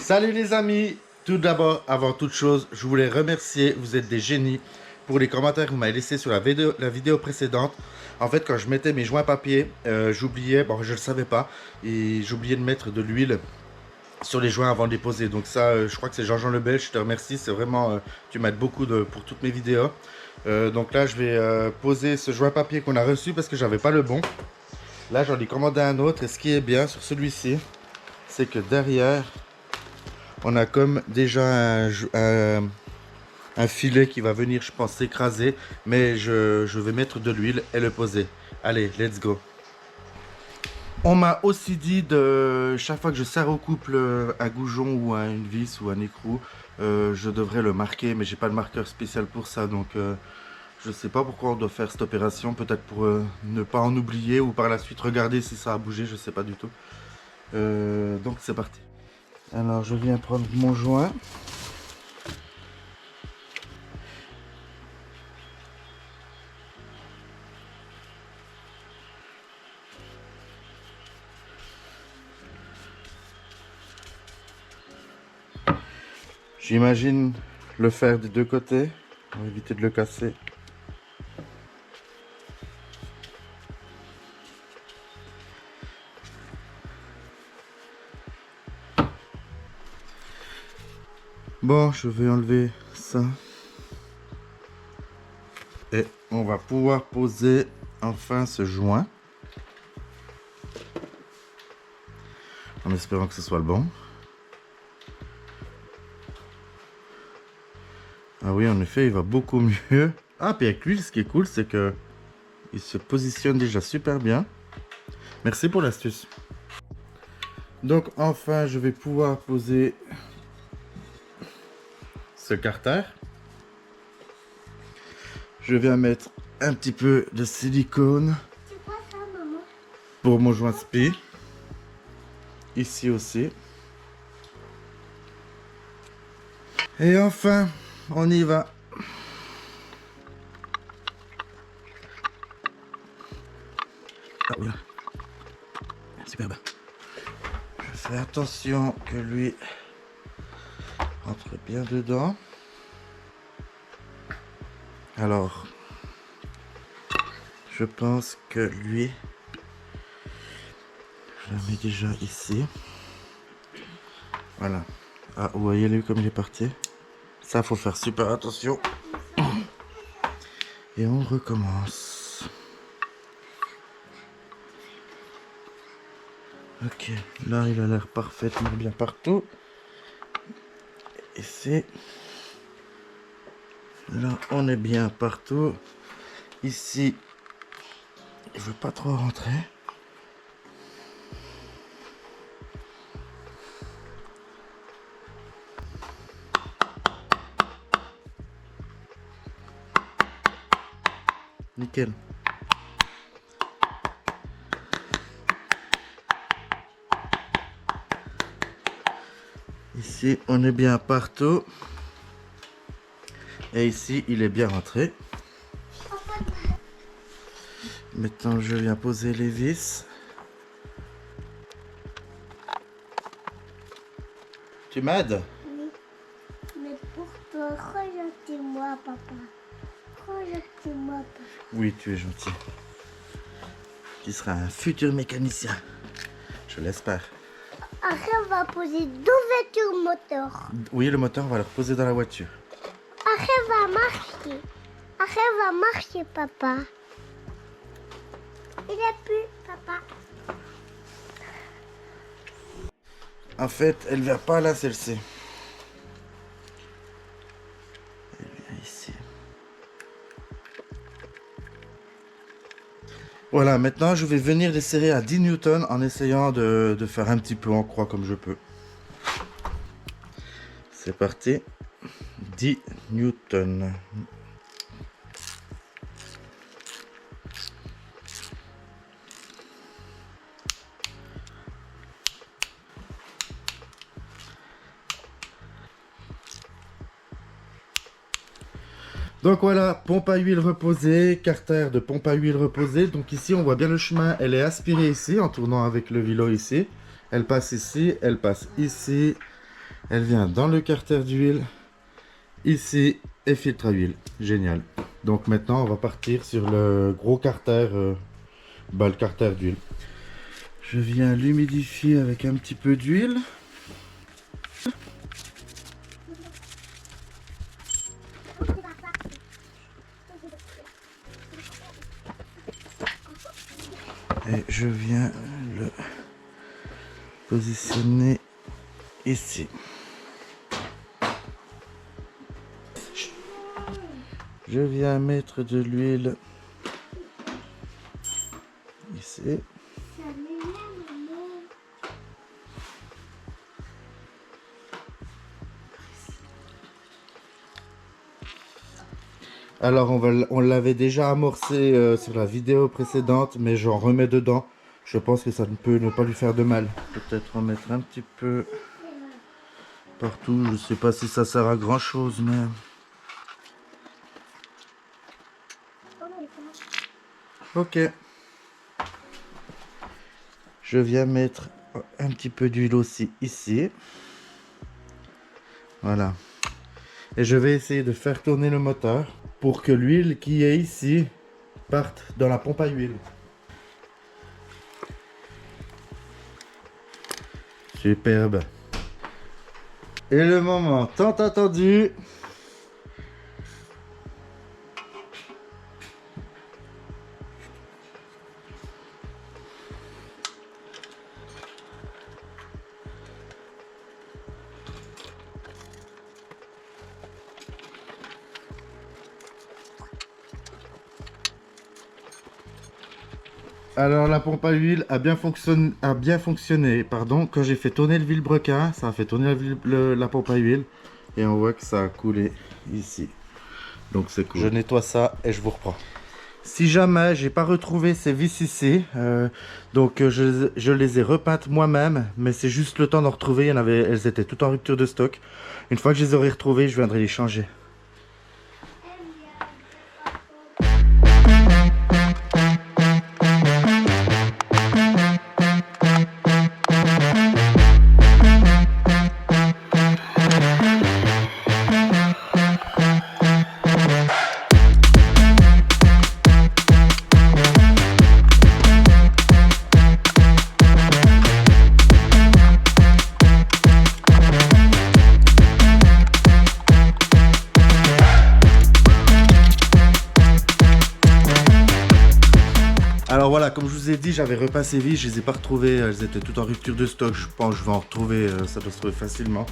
Salut les amis. Tout d'abord, avant toute chose, je voulais remercier, vous êtes des génies, pour les commentaires que vous m'avez laissés sur la vidéo précédente. En fait, quand je mettais mes joints papier, j'oubliais, bon je ne le savais pas, et j'oubliais de mettre de l'huile sur les joints avant de les poser. Donc ça, je crois que c'est Jean-Jean Le Belge, je te remercie, c'est vraiment, tu m'aides beaucoup pour toutes mes vidéos. Donc là, je vais poser ce joint papier qu'on a reçu parce que j'avais pas le bon. Là, j'en ai commandé un autre, et ce qui est bien sur celui-ci, c'est que derrière, on a comme déjà un filet qui va venir, je pense, s'écraser. Mais je vais mettre de l'huile et le poser. Allez, let's go. On m'a aussi dit de chaque fois que je serre au couple un goujon ou une vis ou un écrou, je devrais le marquer. Mais j'ai pas de marqueur spécial pour ça. Donc je sais pas pourquoi on doit faire cette opération. Peut-être pour ne pas en oublier ou par la suite regarder si ça a bougé. Je sais pas du tout. Donc c'est parti. Alors je viens prendre mon joint. J'imagine le faire des deux côtés pour éviter de le casser. Bon, je vais enlever ça. Et on va pouvoir poser enfin ce joint. En espérant que ce soit le bon. Ah oui, en effet, il va beaucoup mieux. Ah, puis avec l'huile, ce qui est cool, c'est que il se positionne déjà super bien. Merci pour l'astuce. Donc enfin, je vais pouvoir poser ce carter. Je viens mettre un petit peu de silicone. C'est quoi ça, maman? Pour mon joint spi. Ici aussi. Et enfin, on y va. Ah oui, superbe. Je fais attention que lui rentre bien dedans. Alors, je pense que lui, je le mets déjà ici. Voilà. Ah, vous voyez lui comme il est parti. Ça, faut faire super attention. Et on recommence. Ok, là il a l'air parfaitement bien partout. Ici. Là on est bien partout. Ici, je veux pas trop rentrer. Nickel. Ici, on est bien partout. Et ici, il est bien rentré. Maintenant, je viens poser les vis. Tu m'aides? Oui. Mais pour toi, regarde-moi, papa. Regarde-moi, papa. Oui, tu es gentil. Tu seras un futur mécanicien. Je l'espère. Après, on va poser deux voitures moteur. Oui, le moteur, on va le reposer dans la voiture. Après, on va marcher. Après, on va marcher, papa. Il est plus, papa. En fait, elle vient pas là, celle-ci. Elle vient ici. Voilà, maintenant je vais venir les serrer à 10 newtons en essayant de faire un petit peu en croix comme je peux. C'est parti. 10 newtons. Donc voilà, pompe à huile reposée, carter de pompe à huile reposée. Donc ici, on voit bien le chemin. Elle est aspirée ici, en tournant avec le vélo ici. Elle passe ici, elle passe ici. Elle vient dans le carter d'huile, ici, et filtre à huile. Génial. Donc maintenant, on va partir sur le gros carter, le carter d'huile. Je viens l'humidifier avec un petit peu d'huile. Et je viens le positionner ici. Je viens mettre de l'huile ici. Alors on l'avait déjà amorcé sur la vidéo précédente, mais j'en remets dedans. Je pense que ça ne peut ne pas lui faire de mal. Peut-être en mettre un petit peu partout. Je ne sais pas si ça sert à grand chose, mais... Ok. Je viens mettre un petit peu d'huile aussi ici. Voilà. Et je vais essayer de faire tourner le moteur pour que l'huile qui est ici parte dans la pompe à huile. Superbe. Et le moment tant attendu. Alors la pompe à huile a bien fonctionné, pardon, quand j'ai fait tourner le vilebrequin, ça a fait tourner la pompe à huile et on voit que ça a coulé ici. Donc c'est cool. Je nettoie ça et je vous reprends. Si jamais j'ai pas retrouvé ces vis ici, je les ai repeintes moi-même, mais c'est juste le temps d'en retrouver. Elles étaient toutes en rupture de stock. Une fois que je les aurai retrouvées, je viendrai les changer. Alors voilà, comme je vous ai dit, j'avais repeint ces vis, je les ai pas retrouvées, elles étaient toutes en rupture de stock. Je pense que je vais en retrouver, ça doit se trouver facilement.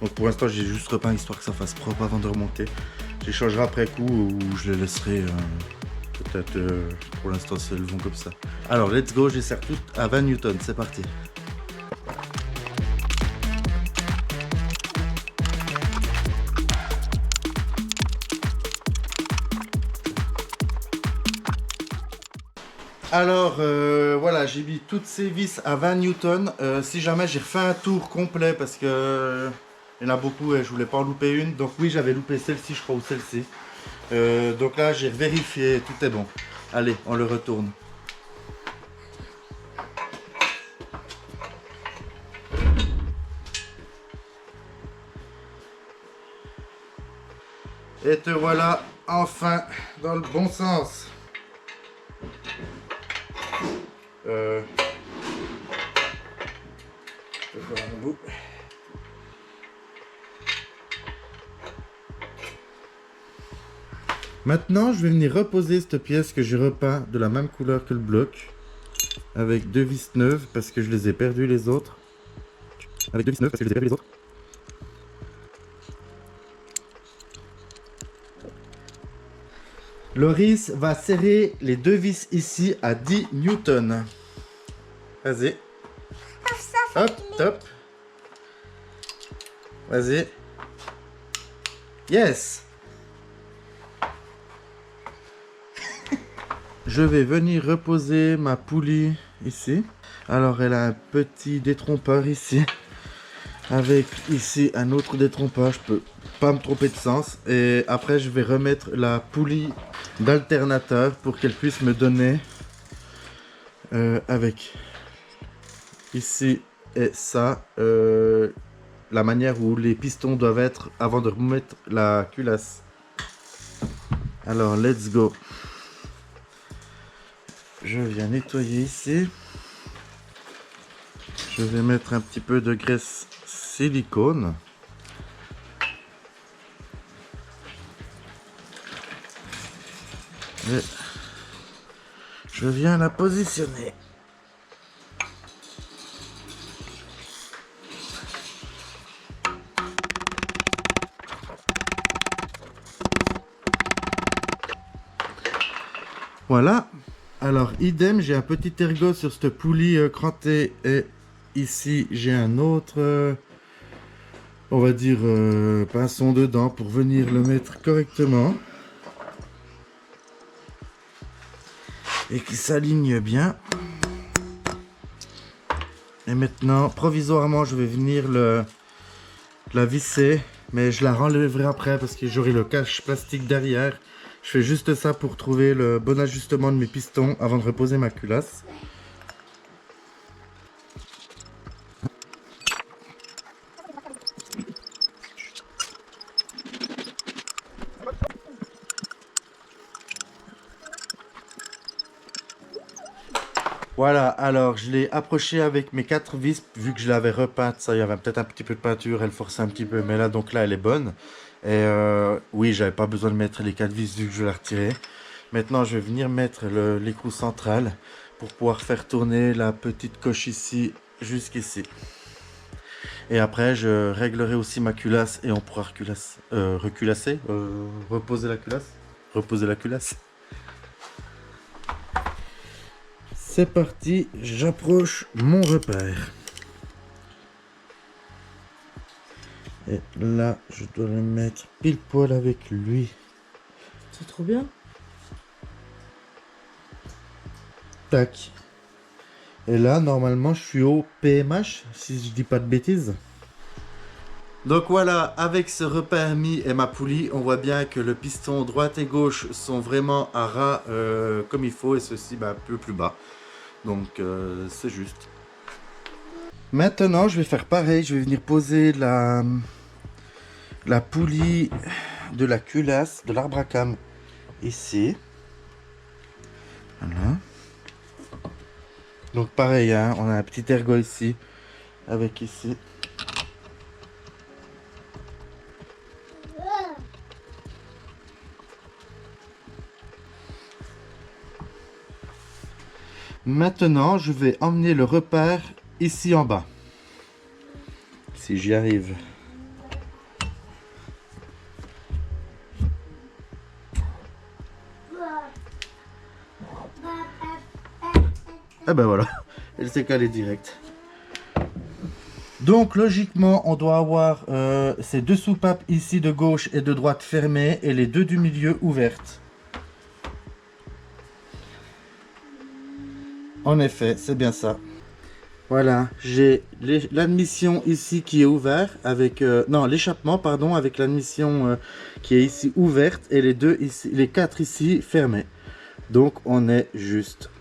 Donc pour l'instant, j'ai juste repeint histoire que ça fasse propre avant de remonter. J'échangerai après coup ou je les laisserai peut-être pour l'instant si elles vont comme ça. Alors let's go, j'essaie toutes à 20 Newton, c'est parti. Alors voilà, j'ai mis toutes ces vis à 20 Newton. Si jamais j'ai refait un tour complet parce que il y en a beaucoup et je voulais pas en louper une. Donc oui, j'avais loupé celle-ci, je crois, ou celle-ci. Donc là, j'ai vérifié, tout est bon. Allez, on le retourne. Et te voilà enfin dans le bon sens. Je vais faire un bout. Maintenant, je vais venir reposer cette pièce que j'ai repeint de la même couleur que le bloc avec deux vis neuves parce que je les ai perdues les autres. Avec deux vis neuves parce que je les ai perdues les autres. Loris va serrer les deux vis ici à 10 Newton. Vas-y. Hop, top. Vas-y. Yes. Je vais venir reposer ma poulie ici. Alors elle a un petit détrompeur ici. Avec ici un autre détrompeur. Je peux pas me tromper de sens. Et après je vais remettre la poulie d'alternateur pour qu'elle puisse me donner avec ici et ça la manière où les pistons doivent être avant de remettre la culasse. Alors, let's go. Je viens nettoyer ici. Je vais mettre un petit peu de graisse silicone. Et je viens la positionner. Voilà. Alors, idem, j'ai un petit ergot sur cette poulie crantée et ici, j'ai un autre, on va dire, pinçon dedans pour venir le mettre correctement. Et qui s'aligne bien. Et maintenant, provisoirement, je vais venir la visser. Mais je la renlèverai après parce que j'aurai le cache plastique derrière. Je fais juste ça pour trouver le bon ajustement de mes pistons avant de reposer ma culasse. Voilà, alors je l'ai approché avec mes 4 vis, vu que je l'avais repeinte, ça, il y avait peut-être un petit peu de peinture, elle forçait un petit peu, mais là, donc là, elle est bonne. Et oui, j'avais pas besoin de mettre les 4 vis vu que je l'ai retiré. Maintenant, je vais venir mettre l'écrou central pour pouvoir faire tourner la petite coche ici, jusqu'ici. Et après, je réglerai aussi ma culasse et on pourra reposer la culasse. Reposer la culasse. C'est parti, j'approche mon repère. Et là, je dois le mettre pile poil avec lui. C'est trop bien. Tac. Et là, normalement, je suis au PMH, si je dis pas de bêtises. Donc voilà, avec ce repère mis et ma poulie, on voit bien que le piston droite et gauche sont vraiment à ras comme il faut, et ceci un peu plus bas. Donc c'est juste. Maintenant, je vais faire pareil, je vais venir poser la poulie de la culasse, de l'arbre à cam ici. Voilà. Donc pareil, hein, on a un petit ergot ici, avec ici. Maintenant, je vais emmener le repère ici en bas. Si j'y arrive. Ah ben voilà, elle s'est calée direct. Donc logiquement, on doit avoir ces deux soupapes ici de gauche et de droite fermées et les deux du milieu ouvertes. En effet, c'est bien ça. Voilà, j'ai l'admission ici qui est ouverte avec non, l'échappement pardon, avec l'admission qui est ici ouverte et les deux ici, les quatre ici fermés. Donc on est juste.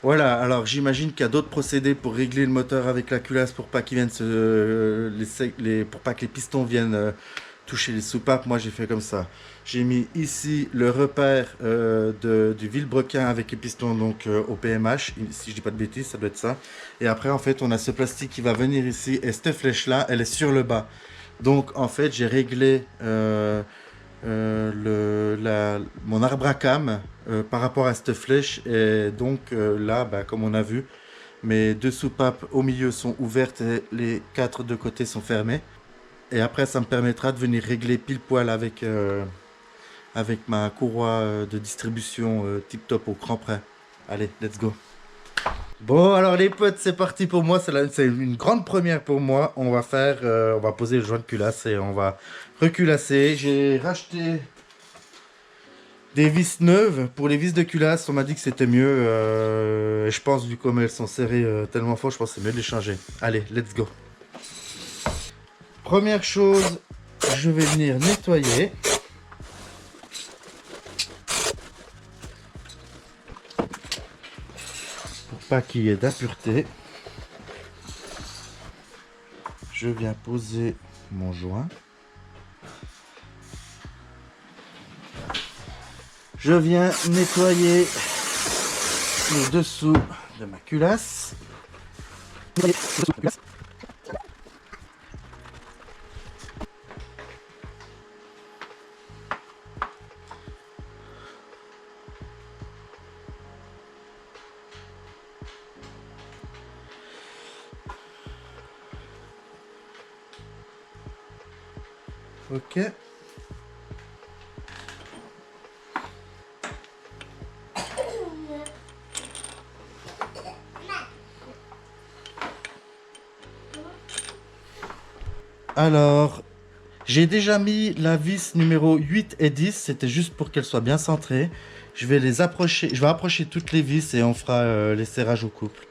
Voilà, alors j'imagine qu'il y a d'autres procédés pour régler le moteur avec la culasse pour pas qu'il vienne pour pas que les pistons viennent toucher les soupapes. Moi j'ai fait comme ça. J'ai mis ici le repère du vilebrequin avec les pistons donc au PMH, si je dis pas de bêtises, ça doit être ça. Et après en fait on a ce plastique qui va venir ici et cette flèche là elle est sur le bas. Donc en fait j'ai réglé mon arbre à cam par rapport à cette flèche et donc là comme on a vu mes deux soupapes au milieu sont ouvertes et les quatre de côté sont fermées. Et après ça me permettra de venir régler pile poil avec ma courroie de distribution tip top au cran près. Allez, let's go. Bon alors les potes, c'est parti pour moi, c'est une grande première pour moi. On va poser le joint de culasse et on va reculasser. J'ai racheté des vis neuves pour les vis de culasse. On m'a dit que c'était mieux. Je pense vu comme elles sont serrées tellement fort, je pense que c'est mieux de les changer. Allez, let's go. Première chose, je vais venir nettoyer. Pour pas qu'il y ait d'impureté. Je viens poser mon joint. Je viens nettoyer le dessous de ma culasse. Ok. Alors, j'ai déjà mis la vis numéro 8 et 10, c'était juste pour qu'elle soit bien centrée. Je vais les approcher, je vais approcher toutes les vis et on fera les serrages au couple.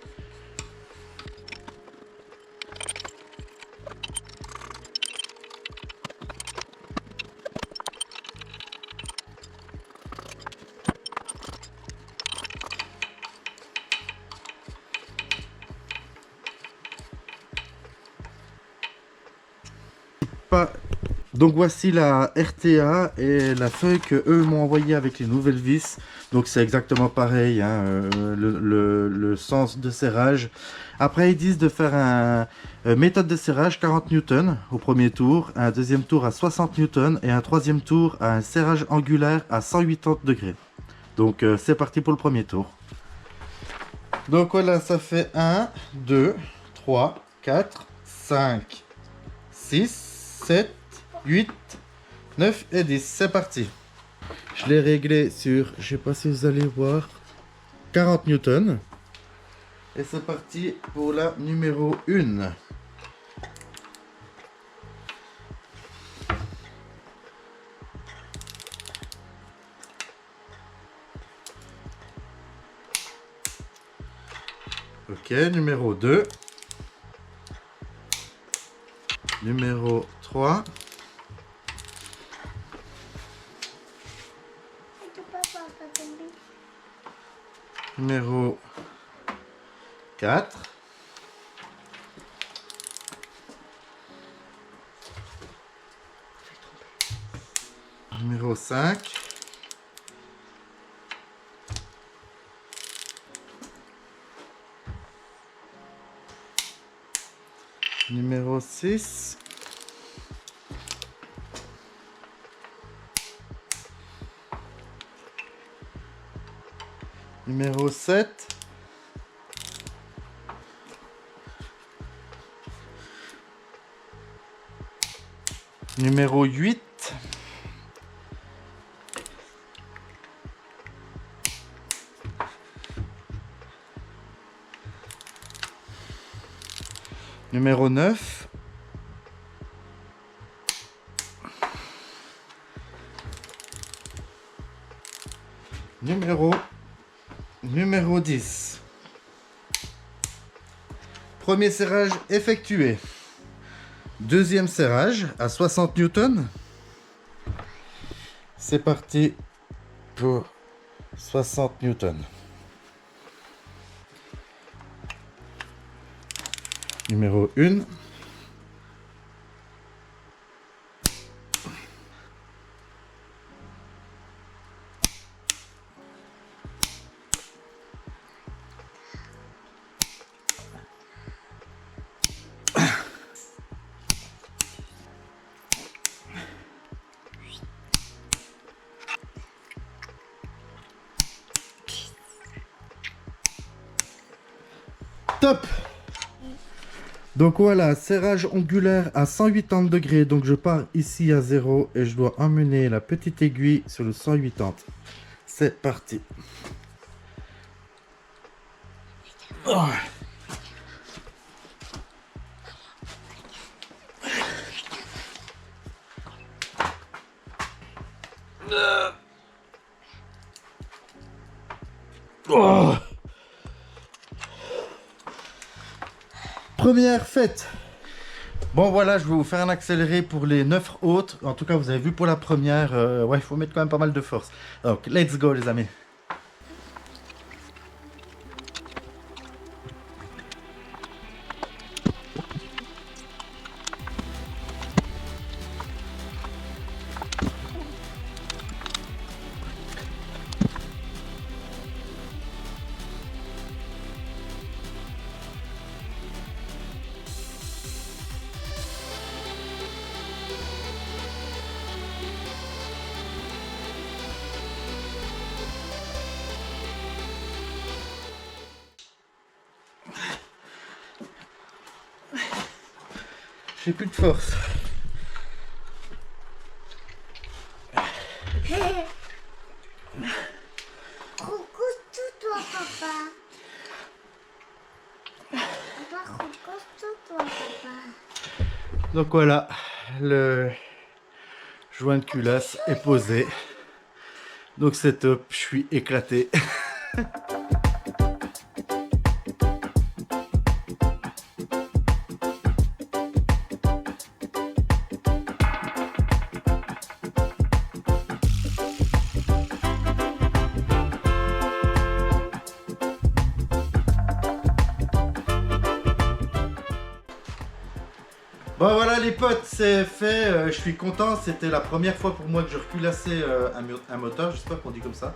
Donc voici la RTA et la feuille que eux m'ont envoyée avec les nouvelles vis. Donc c'est exactement pareil, hein, le sens de serrage. Après ils disent de faire un méthode de serrage 40 Newton au premier tour, un deuxième tour à 60 Newton et un troisième tour à un serrage angulaire à 180 degrés. Donc c'est parti pour le premier tour. Donc voilà, ça fait 1, 2, 3, 4, 5, 6, 7, 8, 9 et 10. C'est parti. Je l'ai réglé sur, je sais pas si vous allez voir, 40 Newton. Et c'est parti pour la numéro 1. Ok, numéro 2. Numéro 3. Numéro 4. Numéro 5. Numéro 6. Numéro 7. Numéro 8. Numéro 9. Numéro 10. Premier serrage effectué. Deuxième serrage à 60 Newton. C'est parti pour 60 Newton. Numéro 1. Top! Donc voilà, serrage angulaire à 180 degrés. Donc je pars ici à 0 et je dois emmener la petite aiguille sur le 180. C'est parti. Oh. Oh. Première faite. Bon voilà, je vais vous faire un accéléré pour les 9 autres. En tout cas, vous avez vu pour la première, ouais, il faut mettre quand même pas mal de force. Donc, let's go les amis. J'ai plus de force. Recousse-toi, papa. Papa, recousse-toi, papa. Donc voilà, le joint de culasse est posé. Donc c'est top, je suis éclaté. Bon voilà les potes, c'est fait, je suis content, c'était la première fois pour moi que je reculassais un moteur, j'espère qu'on dit comme ça.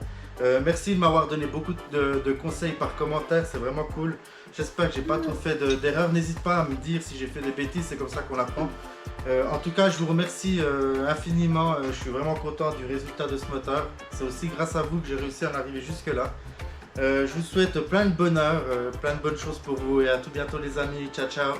Merci de m'avoir donné beaucoup de conseils par commentaire, c'est vraiment cool. J'espère que j'ai pas trop fait d'erreurs, n'hésite pas à me dire si j'ai fait des bêtises, c'est comme ça qu'on apprend. En tout cas je vous remercie infiniment, je suis vraiment content du résultat de ce moteur. C'est aussi grâce à vous que j'ai réussi à en arriver jusque là. Je vous souhaite plein de bonheur, plein de bonnes choses pour vous et à tout bientôt les amis, ciao ciao.